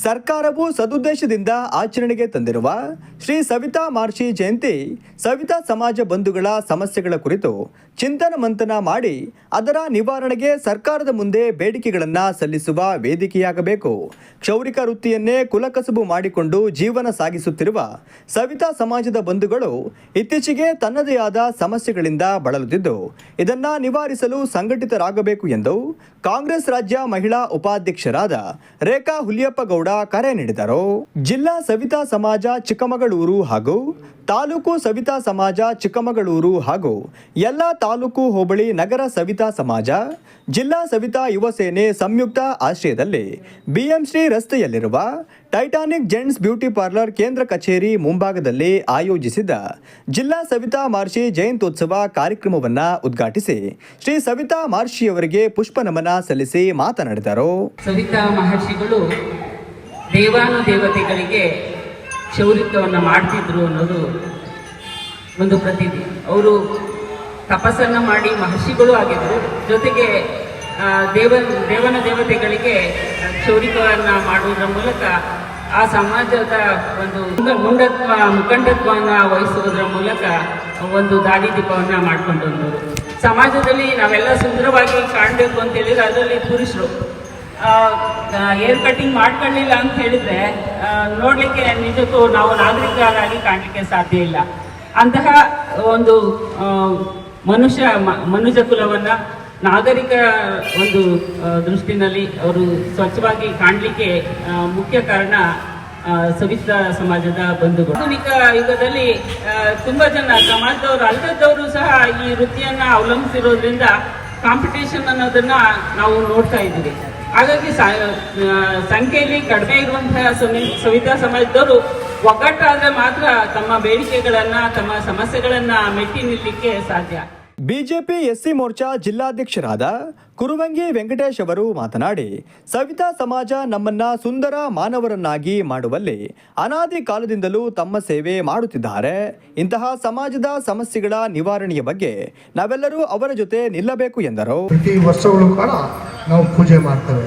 ಸರ್ಕಾರವು ಸದುದ್ದೇಶದಿಂದ ಆಚರಣೆಗೆ ತಂದಿರುವ ಶ್ರೀ ಸವಿತಾ ಮಹರ್ಷಿ ಜಯಂತಿ ಸವಿತಾ ಸಮಾಜ ಬಂಧುಗಳ ಸಮಸ್ಯೆಗಳ ಕುರಿತು ಚಿಂತನ ಮಂಥನ ಮಾಡಿ ಅದರ ನಿವಾರಣೆಗೆ ಸರ್ಕಾರದ ಮುಂದೆ ಬೇಡಿಕೆಗಳನ್ನು ಸಲ್ಲಿಸುವ ವೇದಿಕೆಯಾಗಬೇಕು. ಕ್ಷೌರಿಕ ವೃತ್ತಿಯನ್ನೇ ಕುಲಕಸುಬು ಮಾಡಿಕೊಂಡು ಜೀವನ ಸಾಗಿಸುತ್ತಿರುವ ಸವಿತಾ ಸಮಾಜದ ಬಂಧುಗಳು ಇತ್ತೀಚೆಗೆ ತನ್ನದೇ ಆದ ಸಮಸ್ಯೆಗಳಿಂದ ಬಳಲುತ್ತಿದ್ದು ಇದನ್ನು ನಿವಾರಿಸಲು ಸಂಘಟಿತರಾಗಬೇಕು ಎಂದು ಕಾಂಗ್ರೆಸ್ ರಾಜ್ಯ ಮಹಿಳಾ ಉಪಾಧ್ಯಕ್ಷರಾದ ರೇಖಾ ಹುಲಿಯಪ್ಪಗೌಡ ಕರೆ ನೀಡಿದರು. ಜಿಲ್ಲಾ ಸವಿತಾ ಸಮಾಜ ಚಿಕ್ಕಮಗಳೂರು ಹಾಗೂ ತಾಲೂಕು ಸವಿತಾ ಸಮಾಜ ಚಿಕ್ಕಮಗಳೂರು ಹಾಗೂ ಎಲ್ಲ ತಾಲೂಕು ಹೋಬಳಿ ನಗರ ಸವಿತಾ ಸಮಾಜ ಜಿಲ್ಲಾ ಸವಿತಾ ಯುವ ಸೇನೆ ಸಂಯುಕ್ತ ಆಶ್ರಯದಲ್ಲಿ ಬಿಎಂಶ್ರೀ ರಸ್ತೆಯಲ್ಲಿರುವ ಟೈಟಾನಿಕ್ ಜೆಂಟ್ಸ್ ಬ್ಯೂಟಿ ಪಾರ್ಲರ್ ಕೇಂದ್ರ ಕಚೇರಿ ಮುಂಭಾಗದಲ್ಲಿ ಆಯೋಜಿಸಿದ್ದ ಜಿಲ್ಲಾ ಸವಿತಾ ಮಹರ್ಷಿ ಜಯಂತ್ಯೋತ್ಸವ ಕಾರ್ಯಕ್ರಮವನ್ನು ಉದ್ಘಾಟಿಸಿ ಶ್ರೀ ಸವಿತಾ ಮಹರ್ಷಿಯವರಿಗೆ ಪುಷ್ಪ ನಮನ ಸಲ್ಲಿಸಿ ಮಾತನಾಡಿದರು. ಸವಿತಾ ಮಹರ್ಷಿಗಳು ದೇವಾನುದೇವತೆಗಳಿಗೆ ಕ್ಷೌರಿಕವನ್ನು ಮಾಡ್ತಿದ್ರು ಅನ್ನೋದು ಒಂದು ಪ್ರತೀತಿ. ಅವರು ತಪಸ್ಸನ್ನು ಮಾಡಿ ಮಹರ್ಷಿಗಳು ಆಗಿದ್ರು, ಜೊತೆಗೆ ದೇವನ ದೇವತೆಗಳಿಗೆ ಕ್ಷೌರಿಕವನ್ನು ಮಾಡುವುದರ ಮೂಲಕ ಆ ಸಮಾಜದ ಒಂದು ಮುಖಂಡತ್ವವನ್ನು ವಹಿಸುವುದರ ಮೂಲಕ ಒಂದು ದಾರಿದೀಪವನ್ನು ಮಾಡ್ಕೊಂಡು ಬಂದವರು. ಸಮಾಜದಲ್ಲಿ ನಾವೆಲ್ಲ ಸುಂದರವಾಗಿ ಕಾಣಬೇಕು ಅಂತ ಹೇಳಿದ್ರೆ ಅದರಲ್ಲಿ ಪುರುಷರು ಏರ್ ಕಟ್ಟಿಂಗ್ ಮಾಡ್ಕೊಳ್ಳಿಲ್ಲ ಅಂತ ಹೇಳಿದ್ರೆ ನೋಡಲಿಕ್ಕೆ ನಿಜಕ್ಕೂ ನಾವು ನಾಗರಿಕರಾಗಿ ಕಾಣಲಿಕ್ಕೆ ಸಾಧ್ಯ ಇಲ್ಲ. ಅಂತಹ ಒಂದು ಮನುಷ್ಯ ಕುಲವನ್ನು ನಾಗರಿಕ ಒಂದು ದೃಷ್ಟಿನಲ್ಲಿ ಅವರು ಸ್ವಚ್ಛವಾಗಿ ಕಾಣಲಿಕ್ಕೆ ಮುಖ್ಯ ಕಾರಣ ಸವಿತಾ ಸಮಾಜದ ಬಂಧುಗಳು. ಆಧುನಿಕ ಯುಗದಲ್ಲಿ ತುಂಬ ಜನ ಸಮಾಜದವರು ಅಲ್ಲದವರು ಸಹ ಈ ವೃತ್ತಿಯನ್ನು ಅವಲಂಬಿಸಿರೋದ್ರಿಂದ ಕಾಂಪಿಟೇಷನ್ ಅನ್ನೋದನ್ನ ನಾವು ನೋಡ್ತಾ ಇದ್ದೀವಿ. ಹಾಗಾಗಿ ಸಂಖ್ಯೆಯಲ್ಲಿ ಕಡಿಮೆ ಇರುವಂತಹ ಸವಿತಾ ಸಮಾಜದವರು ಒಗ್ಗಟ್ಟಾದರೆ ಮಾತ್ರ ತಮ್ಮ ಬೇಡಿಕೆಗಳನ್ನು ತಮ್ಮ ಸಮಸ್ಯೆಗಳನ್ನು ಮೆಟ್ಟಿ ನಿಲ್ಲಲಿಕ್ಕೆ ಸಾಧ್ಯ. ಬಿಜೆಪಿ ಎಸ್ಸಿ ಮೋರ್ಚಾ ಜಿಲ್ಲಾಧ್ಯಕ್ಷರಾದ ಕುರುವಂಗಿ ವೆಂಕಟೇಶ್ ಅವರು ಮಾತನಾಡಿ, ಸವಿತಾ ಸಮಾಜ ನಮ್ಮನ್ನ ಸುಂದರ ಮಾನವರನ್ನಾಗಿ ಮಾಡುವಲ್ಲಿ ಅನಾದಿ ಕಾಲದಿಂದಲೂ ತಮ್ಮ ಸೇವೆ ಮಾಡುತ್ತಿದ್ದಾರೆ. ಇಂತಹ ಸಮಾಜದ ಸಮಸ್ಯೆಗಳ ನಿವಾರಣೆಯ ಬಗ್ಗೆ ನಾವೆಲ್ಲರೂ ಅವರ ಜೊತೆ ನಿಲ್ಲಬೇಕು ಎಂದರು. ಪ್ರತಿ ವರ್ಷಗಳು ಕೂಡ ನಾವು ಪೂಜೆ ಮಾಡ್ತೇವೆ,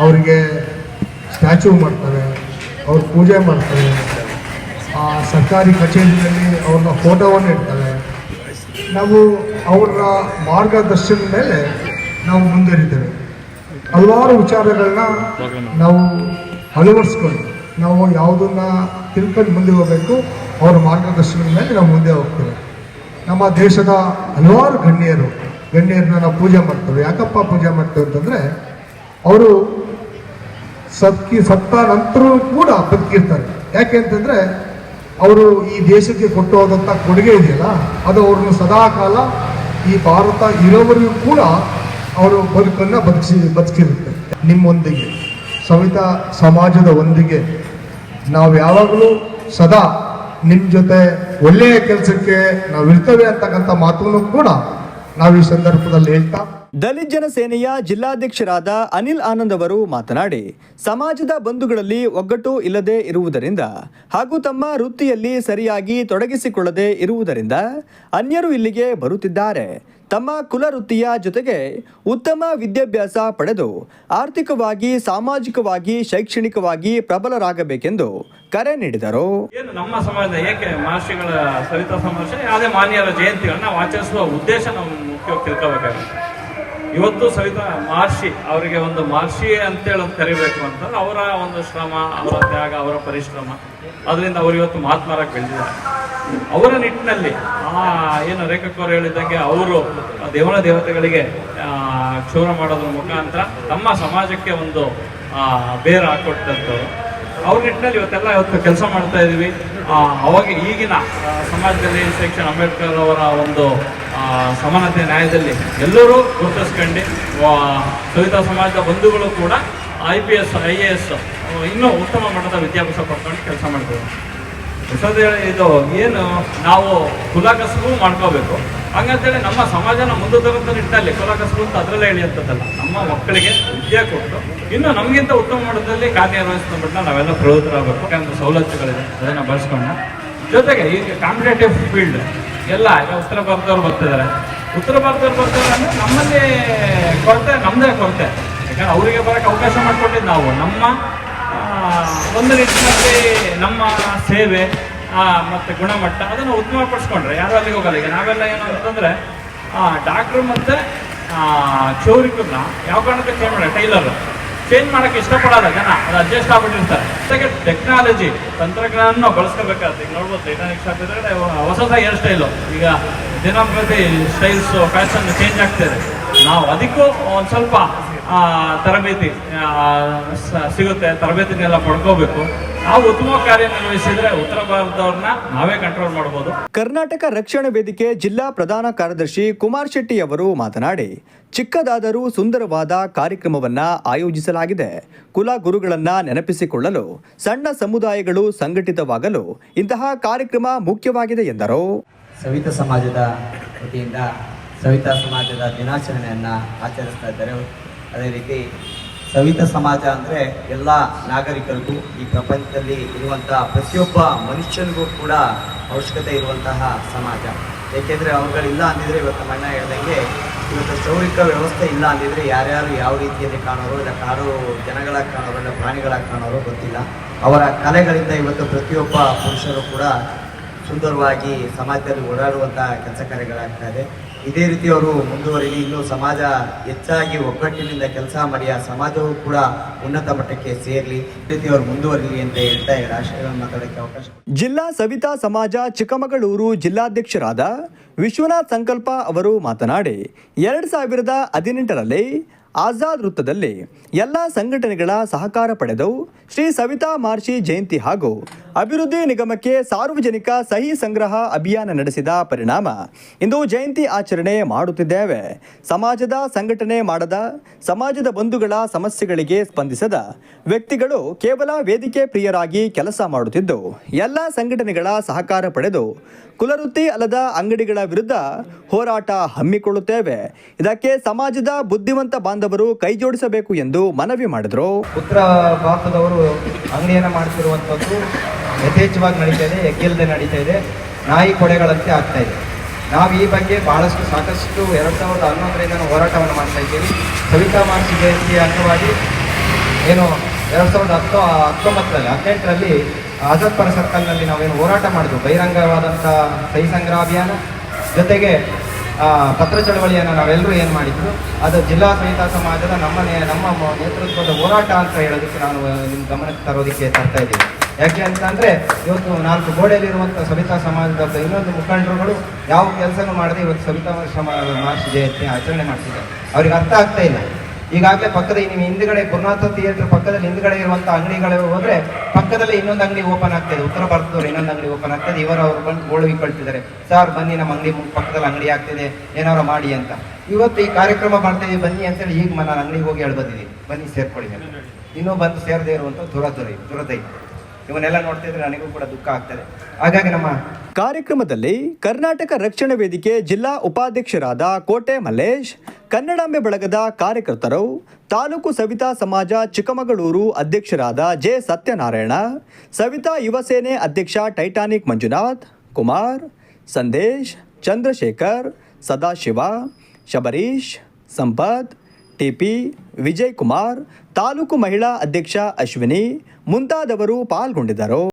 ಅವರಿಗೆ ಸ್ಟ್ಯಾಚ್ಯೂ ಮಾಡ್ತೇವೆ, ಅವ್ರ ಪೂಜೆ ಮಾಡ್ತೇವೆ, ಸರ್ಕಾರಿ ಕಚೇರಿಯಲ್ಲಿ ಅವ್ರನ್ನ ಫೋಟೋವನ್ನು ಇಡ್ತೇವೆ. ನಾವು ಅವರ ಮಾರ್ಗದರ್ಶನದ ಮೇಲೆ ನಾವು ಮುಂದುವರಿತೇವೆ. ಹಲವಾರು ವಿಚಾರಗಳನ್ನ ನಾವು ಅಳವಡಿಸ್ಕೊಂಡು ನಾವು ಯಾವುದನ್ನ ತಿಳ್ಕೊಂಡು ಮುಂದೆ ಹೋಗಬೇಕು, ಅವರ ಮಾರ್ಗದರ್ಶನದ ಮೇಲೆ ನಾವು ಮುಂದೆ ಹೋಗ್ತೇವೆ. ನಮ್ಮ ದೇಶದ ಹಲವಾರು ಗಣ್ಯರನ್ನ ನಾವು ಪೂಜೆ ಮಾಡ್ತೇವೆ. ಯಾಕಪ್ಪ ಪೂಜೆ ಮಾಡ್ತೇವೆ ಅಂತಂದರೆ ಅವರು ಸತ್ತ ನಂತರ ಕೂಡ ಬದುಕಿರ್ತಾರೆ. ಯಾಕೆ ಅಂತಂದರೆ ಅವರು ಈ ದೇಶಕ್ಕೆ ಕೊಟ್ಟು ಹೋದಂಥ ಕೊಡುಗೆ ಇದೆಯಲ್ಲ, ಅದು ಅವ್ರನ್ನ ಸದಾಕಾಲ ಈ ಭಾರತ ಇರೋವರೆಗೂ ಕೂಡ ಅವರು ಬದುಕನ್ನು ಬದುಕಿರುತ್ತೆ. ನಿಮ್ಮೊಂದಿಗೆ ಸವಿತಾ ಸಮಾಜದ ಒಂದಿಗೆ ನಾವು ಯಾವಾಗಲೂ ಸದಾ ನಿಮ್ಮ ಜೊತೆ ಒಳ್ಳೆಯ ಕೆಲಸಕ್ಕೆ ನಾವು ಇರ್ತೇವೆ ಅಂತಕ್ಕಂಥ ಮಾತನ್ನು ಕೂಡ ನಾವು ಈ ಸಂದರ್ಭದಲ್ಲಿ ಹೇಳ್ತಾ, ದಲಿತ ಜನಸೇನೆಯ ಜಿಲ್ಲಾಧ್ಯಕ್ಷರಾದ ಅನಿಲ್ ಆನಂದ್ ಅವರು ಮಾತನಾಡಿ, ಸಮಾಜದ ಬಂಧುಗಳಲ್ಲಿ ಒಗ್ಗಟ್ಟು ಇಲ್ಲದೆ ಇರುವುದರಿಂದ ಹಾಗೂ ತಮ್ಮ ವೃತ್ತಿಯಲ್ಲಿ ಸರಿಯಾಗಿ ತೊಡಗಿಸಿಕೊಳ್ಳದೆ ಇರುವುದರಿಂದ ಅನ್ಯರು ಇಲ್ಲಿಗೆ ಬರುತ್ತಿದ್ದಾರೆ. ತಮ್ಮ ಕುಲ ವೃತ್ತಿಯ ಜೊತೆಗೆ ಉತ್ತಮ ವಿದ್ಯಾಭ್ಯಾಸ ಪಡೆದು ಆರ್ಥಿಕವಾಗಿ, ಸಾಮಾಜಿಕವಾಗಿ, ಶೈಕ್ಷಣಿಕವಾಗಿ ಪ್ರಬಲರಾಗಬೇಕೆಂದು ಕರೆ ನೀಡಿದರು. ನಮ್ಮ ಸಮಾಜ ಏಕೆ ಮಹರ್ಷಿಗಳ ಸವಿತಾ ಸಮಾಜ ಯಾವುದೇ ಮಾನ್ಯರ ಜಯಂತಿಗಳನ್ನ ಆಚರಿಸುವ ಉದ್ದೇಶ ನಾವು ಮುಖ್ಯವಾಗಿ ತಿಳ್ಕೋಬೇಕಾಗುತ್ತೆ. ಇವತ್ತು ಸವಿತಾ ಮಹರ್ಷಿ ಅವರಿಗೆ ಒಂದು ಮಹರ್ಷಿ ಅಂತೇಳಿ ಕರಿಬೇಕು ಅಂತಂದ್ರೆ ಅವರ ಒಂದು ಶ್ರಮ, ಅವರ ತ್ಯಾಗ, ಅವರ ಪರಿಶ್ರಮ, ಅದರಿಂದ ಅವರು ಇವತ್ತು ಮಹಾತ್ಮರಾಗಿ ಬೆಳೆದಿದ್ದಾರೆ. ಅವರ ನಿಟ್ಟಿನಲ್ಲಿ ಏನು ರೇಖಕ್ಕವರು ಹೇಳಿದಂಗೆ ಅವರು ದೇವತೆಗಳಿಗೆ ಕ್ಷೌರ ಮಾಡೋದ್ರ ಮುಖಾಂತರ ತಮ್ಮ ಸಮಾಜಕ್ಕೆ ಒಂದು ಬೇರೆ ಹಾಕೊಟ್ಟಂಥವ್ರು. ಅವ್ರ ನಿಟ್ಟಿನಲ್ಲಿ ಇವತ್ತು ಕೆಲಸ ಮಾಡ್ತಾ ಇದ್ದೀವಿ. ಅವಾಗ ಈಗಿನ ಸಮಾಜದಲ್ಲಿ ಸೆಕ್ಷನ್ ಅಂಬೇಡ್ಕರ್ ಅವರ ಒಂದು ಸಮಾನತೆ ನ್ಯಾಯದಲ್ಲಿ ಎಲ್ಲರೂ ಗುರುತಿಸ್ಕೊಂಡು ಸವಿತಾ ಸಮಾಜದ ಬಂಧುಗಳು ಕೂಡ IPS IAS ಇನ್ನೂ ಉತ್ತಮ ಮಟ್ಟದ ವಿದ್ಯಾಭ್ಯಾಸ ಪಡ್ಕೊಂಡು ಕೆಲಸ ಮಾಡ್ತೀವಿ. ಇದು ಏನು ನಾವು ಕುಲಕಸುಬು ಮಾಡ್ಕೋಬೇಕು, ಹಂಗಂತೇಳಿ ನಮ್ಮ ಸಮಾಜನ ಮುಂದೆ ತರಂತ ನಿಟ್ಟಿನಲ್ಲಿ ಕುಲಕಸುಬು ಅಂತ ಅದರಲ್ಲೇ ಹೇಳಿಯಂಥದ್ದಲ್ಲ. ನಮ್ಮ ಮಕ್ಕಳಿಗೆ ವಿದ್ಯೆ ಕೊಟ್ಟು ಇನ್ನು ನಮಗಿಂತ ಉತ್ತಮ ಮಟ್ಟದಲ್ಲಿ ಕಾರ್ಯನಿರ್ವಹಿಸ್ಕೊಂಡ್ಬಿಟ್ಟು ನಾವೆಲ್ಲ ಪ್ರವೃತ್ತರಾಗಬೇಕು. ಯಾಕಂದ್ರೆ ಸವಲತ್ತುಗಳಿದೆ, ಅದನ್ನು ಬಳಸ್ಕೊಂಡು ಜೊತೆಗೆ ಈಗ ಕಾಂಪಿಟೇಟಿವ್ ಫೀಲ್ಡ್ ಎಲ್ಲ ಈಗ ಉತ್ತರ ಭಾರತದವ್ರು ಬರ್ತಿದ್ದಾರೆ ಅಂದರೆ ನಮ್ಮಲ್ಲಿ ಕೊರತೆ, ನಮ್ಮದೇ ಕೊರತೆ. ಯಾಕಂದ್ರೆ ಅವರಿಗೆ ಬರೋಕ್ಕೆ ಅವಕಾಶ ಮಾಡಿಕೊಟ್ಟಿದ್ದು ನಾವು. ನಮ್ಮ ಒಂದು ನಿಟ್ಟಿನಲ್ಲಿ ನಮ್ಮ ಸೇವೆ ಮತ್ತು ಗುಣಮಟ್ಟ ಅದನ್ನು ಉತ್ತಮಪಡಿಸ್ಕೊಂಡ್ರೆ ಯಾರು ಅಲ್ಲಿಗೆ ಹೋಗಲ್ಲ. ಈಗ ನಾವೆಲ್ಲ ಏನು ಅಂತಂದರೆ ಡಾಕ್ಟ್ರು ಮತ್ತು ಕ್ಷೌರಿಕರನ್ನ ಯಾವ ಕಾರಣಕ್ಕೆ ಚೇಂಜ್ ಮಾಡಿ ಟೈಲರ್ ಚೇಂಜ್ ಮಾಡೋಕ್ಕೆ ಇಷ್ಟಪಡಲ್ಲ ಜನ, ಅದು ಅಡ್ಜಸ್ಟ್ ಆಗ್ಬಿಟ್ಟಿರ್ತಾರೆ. ಜೊತೆಗೆ ಟೆಕ್ನಾಲಜಿ ತಂತ್ರಜ್ಞಾನ ಬಳಸ್ಕೋಬೇಕಾಗುತ್ತೆ. ಈಗ ನೋಡ್ಬೋದು ಟೈಟಾನಿಕ್ ಶಾಪ್ ಇದ್ದರೆ ಹೊಸ ಹೇರ್ ಸ್ಟೈಲು, ಈಗ ದಿನಂಪ್ರತಿ ಸ್ಟೈಲ್ಸು ಫ್ಯಾಷನ್ ಚೇಂಜ್ ಆಗ್ತಿದೆ. ನಾವು ಅದಕ್ಕೂ ಒಂದು ಸ್ವಲ್ಪ ತರಬೇತಿ ಸಿಗುತ್ತೆ, ತರಬೇತಿನೆಲ್ಲ ಪಡ್ಕೋಬೇಕು. ನಾವು ಉತ್ತಮ ಕಾರ್ಯನಿರ್ವಹಿಸಿದ್ರೆ ಉತ್ತರ ಭಾರತದವ್ರನ್ನ ನಾವೇ ಕಂಟ್ರೋಲ್ ಮಾಡ್ಬೋದು. ಕರ್ನಾಟಕ ರಕ್ಷಣಾ ವೇದಿಕೆ ಜಿಲ್ಲಾ ಪ್ರಧಾನ ಕಾರ್ಯದರ್ಶಿ ಕುಮಾರ್ ಶೆಟ್ಟಿ ಅವರು ಮಾತನಾಡಿ, ಚಿಕ್ಕದಾದರೂ ಸುಂದರವಾದ ಕಾರ್ಯಕ್ರಮವನ್ನ ಆಯೋಜಿಸಲಾಗಿದೆ. ಕುಲ ಗುರುಗಳನ್ನ ನೆನಪಿಸಿಕೊಳ್ಳಲು ಸಣ್ಣ ಸಮುದಾಯಗಳು ಸಂಘಟಿತವಾಗಲು ಇಂತಹ ಕಾರ್ಯಕ್ರಮ ಮುಖ್ಯವಾಗಿದೆ ಎಂದರು. ಸವಿತಾ ಸಮಾಜದ ವತಿಯಿಂದ ಸವಿತಾ ಸಮಾಜದ ದಿನಾಚರಣೆಯನ್ನು ಆಚರಿಸ್ತಾ ಇದ್ದಾರೆ. ಅದೇ ರೀತಿ ಸವಿತಾ ಸಮಾಜ ಅಂದರೆ ಎಲ್ಲ ನಾಗರಿಕರಿಗೂ ಈ ಪ್ರಪಂಚದಲ್ಲಿ ಇರುವಂಥ ಪ್ರತಿಯೊಬ್ಬ ಮನುಷ್ಯನಿಗೂ ಕೂಡ ಅವಶ್ಯಕತೆ ಇರುವಂತಹ ಸಮಾಜ. ಏಕೆಂದರೆ ಅವುಗಳಿಲ್ಲ ಅಂದಿದ್ರೆ ಇವತ್ತು ಮಣ್ಣ ಹೇಳ್ದಂಗೆ ಇವತ್ತು ಕ್ಷೌರಿಕ ವ್ಯವಸ್ಥೆ ಇಲ್ಲ ಅಂದಿದ್ರೆ ಯಾರ್ಯಾರು ಯಾವ ರೀತಿಯಲ್ಲಿ ಕಾಣೋರು, ಇಲ್ಲ ಕಾಡು ಜನಗಳಾಗಿ ಕಾಣೋರು, ಇಲ್ಲ ಪ್ರಾಣಿಗಳಾಗಿ ಕಾಣೋರು ಗೊತ್ತಿಲ್ಲ. ಅವರ ಕಲೆಗಳಿಂದ ಇವತ್ತು ಪ್ರತಿಯೊಬ್ಬ ಪುರುಷರು ಕೂಡ ಸುಂದರವಾಗಿ ಸಮಾಜದಲ್ಲಿ ಓಡಾಡುವಂಥ ಕೆಲಸ ಕಾರ್ಯಗಳಾಗ್ತಾ ಇದೆ. ಇದೇ ರೀತಿ ಅವರು ಮುಂದುವರಿಲಿ, ಇನ್ನೂ ಸಮಾಜ ಹೆಚ್ಚಾಗಿ ಒಗ್ಗಟ್ಟಿನಿಂದ ಕೆಲಸ ಮಾಡಿ ಆ ಸಮಾಜವು ಕೂಡ ಉನ್ನತ ಮಟ್ಟಕ್ಕೆ ಸೇರಲಿ, ಈ ರೀತಿ ಅವರು ಮುಂದುವರಿಲಿ ಅಂತ ಹೇಳ್ತಾ ರಾಷ್ಟ್ರೀಯವನ್ನು ಮಾತಾಡೋಕ್ಕೆ ಅವಕಾಶ. ಜಿಲ್ಲಾ ಸವಿತಾ ಸಮಾಜ ಚಿಕ್ಕಮಗಳೂರು ಜಿಲ್ಲಾಧ್ಯಕ್ಷರಾದ ವಿಶ್ವನಾಥ್ ಸಂಕಲ್ಪ ಅವರು ಮಾತನಾಡಿ, 2018ರಲ್ಲಿ ಆಜಾದ್ ವೃತ್ತದಲ್ಲಿ ಎಲ್ಲ ಸಂಘಟನೆಗಳ ಸಹಕಾರ ಪಡೆದು ಶ್ರೀ ಸವಿತಾ ಮಾರ್ಷಿ ಜಯಂತಿ ಹಾಗೂ ಅಭಿವೃದ್ಧಿ ನಿಗಮಕ್ಕೆ ಸಾರ್ವಜನಿಕ ಸಹಿ ಸಂಗ್ರಹ ಅಭಿಯಾನ ನಡೆಸಿದ ಪರಿಣಾಮ ಇಂದು ಜಯಂತಿ ಆಚರಣೆ ಮಾಡುತ್ತಿದ್ದೇವೆ. ಸಮಾಜದ ಸಂಘಟನೆ ಮಾಡದ, ಸಮಾಜದ ಬಂಧುಗಳ ಸಮಸ್ಯೆಗಳಿಗೆ ಸ್ಪಂದಿಸದ ವ್ಯಕ್ತಿಗಳು ಕೇವಲ ವೇದಿಕೆ ಪ್ರಿಯರಾಗಿ ಕೆಲಸ ಮಾಡುತ್ತಿದ್ದು, ಎಲ್ಲ ಸಂಘಟನೆಗಳ ಸಹಕಾರ ಪಡೆದು ಕುಲವೃತ್ತಿ ಅಲ್ಲದ ಅಂಗಡಿಗಳ ವಿರುದ್ಧ ಹೋರಾಟ ಹಮ್ಮಿಕೊಳ್ಳುತ್ತೇವೆ. ಇದಕ್ಕೆ ಸಮಾಜದ ಬುದ್ಧಿವಂತ ಬಾಂಧವರು ಕೈಜೋಡಿಸಬೇಕು ಎಂದು ಮನವಿ ಮಾಡಿದರು. ಉತ್ತರ ಭಾರತದವರು ಅಂಗಡಿಯನ್ನು ಮಾಡ್ತಿರುವಂಥದ್ದು ಯಥೇಚ್ಛವಾಗಿ ನಡೀತಾ ಇದೆ, ಎಗ್ಗಿಲ್ಲದೆ ನಡೀತಾ ಇದೆ, ನಾಯಿ ಕೊಡೆಗಳಂತೆ ಆಗ್ತಾ ಇದೆ. ನಾವು ಈ ಬಗ್ಗೆ ಸಾಕಷ್ಟು 2011ರಿಂದ ಹೋರಾಟವನ್ನು ಮಾಡ್ತಾ ಇದ್ದೀವಿ. ಸವಿತಾ ಮಾರ್ಷಿ ಜಯಂತಿ ಅಂಗವಾಗಿ ಏನು 2018ರಲ್ಲಿ ಆಜಾದ್ ಪರ ಸರ್ಕಲ್ನಲ್ಲಿ ನಾವೇನು ಹೋರಾಟ ಮಾಡಿದ್ವು, ಬಹಿರಂಗವಾದಂಥ ಸಹಿ ಸಂಗ್ರಹ ಅಭಿಯಾನ ಜೊತೆಗೆ ಪತ್ರ ಚಳವಳಿಯನ್ನು ನಾವೆಲ್ಲರೂ ಏನು ಮಾಡಿದ್ರು, ಅದು ಜಿಲ್ಲಾ ಸವಿತಾ ಸಮಾಜದ ನಮ್ಮ ನೇತೃತ್ವದ ಹೋರಾಟ ಅಂತ ಹೇಳೋದಕ್ಕೆ ನಾನು ನಿಮ್ಮ ಗಮನಕ್ಕೆ ತರೋದಕ್ಕೆ ತರ್ತಾ ಇದ್ದೀನಿ. ಯಾಕೆ ಅಂತಂದರೆ ಇವತ್ತು 4 ಗೋಡೆಯಲ್ಲಿರುವಂಥ ಸವಿತಾ ಸಮಾಜದ ಇನ್ನೊಂದು ಮುಖಂಡರುಗಳು ಯಾವ ಕೆಲಸನೂ ಮಾಡದೆ ಇವತ್ತು ಸವಿತಾ ಮಾರ್ಷಿ ಜಯಂತಿ ಆಚರಣೆ ಮಾಡ್ತಿದ್ದಾರೆ. ಅವ್ರಿಗೆ ಅರ್ಥ ಆಗ್ತಾ ಇಲ್ಲ. ಈಗಾಗಲೇ ಪಕ್ಕದ ನೀವು ಹಿಂದ್ಗಡೆ ಗುರುನಾಥ ಥಿಯೇಟರ್ ಪಕ್ಕದಲ್ಲಿ ಹಿಂದ್ಗಡೆ ಇರುವಂಥ ಅಂಗಡಿಗಳು ಹೋದರೆ ಪಕ್ಕದಲ್ಲಿ ಇನ್ನೊಂದು ಅಂಗಡಿ ಓಪನ್ ಆಗ್ತಾಯಿದೆ, ಉತ್ತರ ಭಾರತದವರು ಇನ್ನೊಂದು ಅಂಗಡಿ ಓಪನ್ ಆಗ್ತದೆ. ಅವರು ಬಂದು ಗೋಳು ಇಟ್ಕೊಳ್ತಿದ್ದಾರೆ, ಸರ್ ಬನ್ನಿ ನಮ್ಮ ಅಂಗಡಿ ಪಕ್ಕದಲ್ಲಿ ಅಂಗಡಿ ಆಗ್ತಿದೆ, ಏನಾರು ಮಾಡಿ ಅಂತ. ಇವತ್ತು ಈ ಕಾರ್ಯಕ್ರಮ ಮಾಡ್ತಾ ಇದೀವಿ ಬನ್ನಿ ಅಂತೇಳಿ ಈಗ ನಾನು ಅಂಗಡಿಗೆ ಹೋಗಿ ಬಂದಿದ್ದೀನಿ, ಬನ್ನಿ ಸೇರ್ಕೊಳ್ಳಿ ಅಂತ. ಇನ್ನೂ ಬಂದು ಸೇರದೇ ಇರುವಂಥ ದುರದೈವ ಇವನ್ನೆಲ್ಲ ನೋಡ್ತಿದ್ರೆ ನನಗೂ ಕೂಡ ದುಃಖ ಆಗ್ತದೆ. ಹಾಗಾಗಿ ನಮ್ಮ ಕಾರ್ಯಕ್ರಮದಲ್ಲಿ ಕರ್ನಾಟಕ ರಕ್ಷಣಾ ವೇದಿಕೆ ಜಿಲ್ಲಾ ಉಪಾಧ್ಯಕ್ಷರಾದ ಕೋಟೆ ಮಲ್ಲೇಶ್, ಕನ್ನಡಾಂಬೆ ಬಳಗದ ಕಾರ್ಯಕರ್ತರು, ತಾಲೂಕು ಸವಿತಾ ಸಮಾಜ ಚಿಕ್ಕಮಗಳೂರು ಅಧ್ಯಕ್ಷರಾದ ಜೆ ಸತ್ಯನಾರಾಯಣ, ಸವಿತಾ ಯುವ ಸೇನೆ ಅಧ್ಯಕ್ಷ ಟೈಟಾನಿಕ್ ಮಂಜುನಾಥ್, ಕುಮಾರ್, ಸಂದೇಶ್, ಚಂದ್ರಶೇಖರ್, ಸದಾಶಿವ, ಶಬರೀಶ್, ಸಂಪತ್, ಟಿಪಿ, ವಿಜಯ್ ಕುಮಾರ್, ತಾಲೂಕು ಮಹಿಳಾ ಅಧ್ಯಕ್ಷ ಅಶ್ವಿನಿ ಮುಂತಾದವರು ಪಾಲ್ಗೊಂಡಿದ್ದರು.